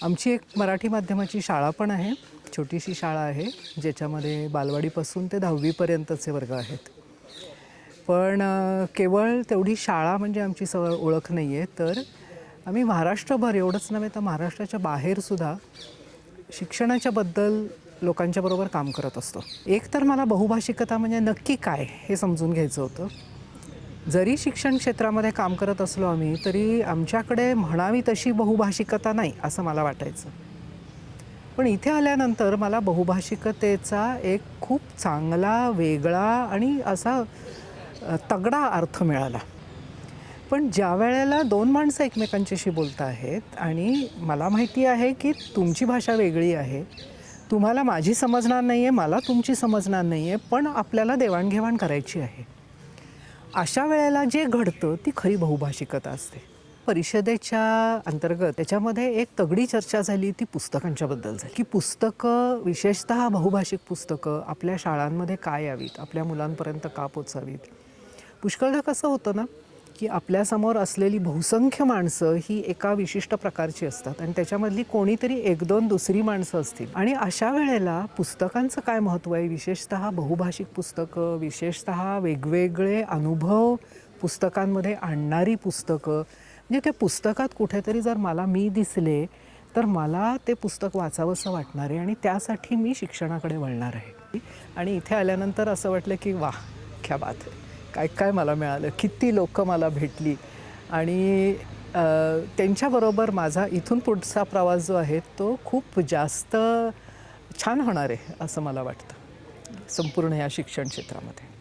आमची एक मराठी माध्यमाची शाळा पण आहे, छोटीशी शाळा आहे, ज्याच्यामध्ये बालवाडीपासून ते 10वी पर्यंतचे वर्ग आहेत. पण केवळ तेवढी शाळा म्हणजे आमची ओळख नाही आहे, तर आम्ही महाराष्ट्रभर एवढंच नव्हे तर महाराष्ट्राच्या बाहेरसुद्धा शिक्षणाच्याबद्दल लोकांच्याबरोबर काम करत असतो. एक तर मला बहुभाषिकता म्हणजे नक्की काय हे समजून घ्यायचं होतं. जरी शिक्षण क्षेत्रामध्ये काम करत असलो आम्ही, तरी आमच्याकडे म्हणावी तशी बहुभाषिकता नाही असं मला वाटायचं. पण इथे आल्यानंतर मला बहुभाषिकतेचा एक खूप चांगला, वेगळा आणि असा तगडा अर्थ मिळाला. पण ज्या वेळेला 2 माणसं एकमेकांच्याशी बोलत आहेत आणि मला माहिती आहे की तुमची भाषा वेगळी आहे, तुम्हाला माझी समजणार नाही आहे, मला तुमची समजणार नाही आहे, पण आपल्याला देवाणघेवाण करायची आहे. अशा वेळेला जे घडतं ती खरी बहुभाषिकता असते. परिषदेच्या अंतर्गत त्याच्यामध्ये एक तगडी चर्चा झाली, ती पुस्तकांच्याबद्दल झाली, की पुस्तकं विशेषतः बहुभाषिक पुस्तकं आपल्या शाळांमध्ये का यावीत, आपल्या मुलांपर्यंत का पोचावीत. पुष्कळदा कसं होतं ना, की आपल्यासमोर असलेली बहुसंख्य माणसं ही एका विशिष्ट प्रकारची असतात आणि त्याच्यामधली कोणीतरी 1-2 दुसरी माणसं असतील आणि अशा वेळेला पुस्तकांचं काय महत्त्व आहे, विशेषतः बहुभाषिक पुस्तकं, विशेषतः वेगवेगळे अनुभव पुस्तकांमध्ये आणणारी पुस्तकं. म्हणजे त्या पुस्तकात कुठेतरी जर मला मी दिसले तर मला ते पुस्तक वाचावंसं वाटणार आहे आणि त्यासाठी मी शिक्षणाकडे वळणार आहे. आणि इथे आल्यानंतर असं वाटलं की वाह क्या बात आहे, काय काय मला मिळालं, किती लोकं मला भेटली आणि त्यांच्याबरोबर माझा इथून पुढचा प्रवास जो आहे तो खूप जास्त छान होणार आहे असं मला वाटतं संपूर्ण या शिक्षण क्षेत्रामध्ये.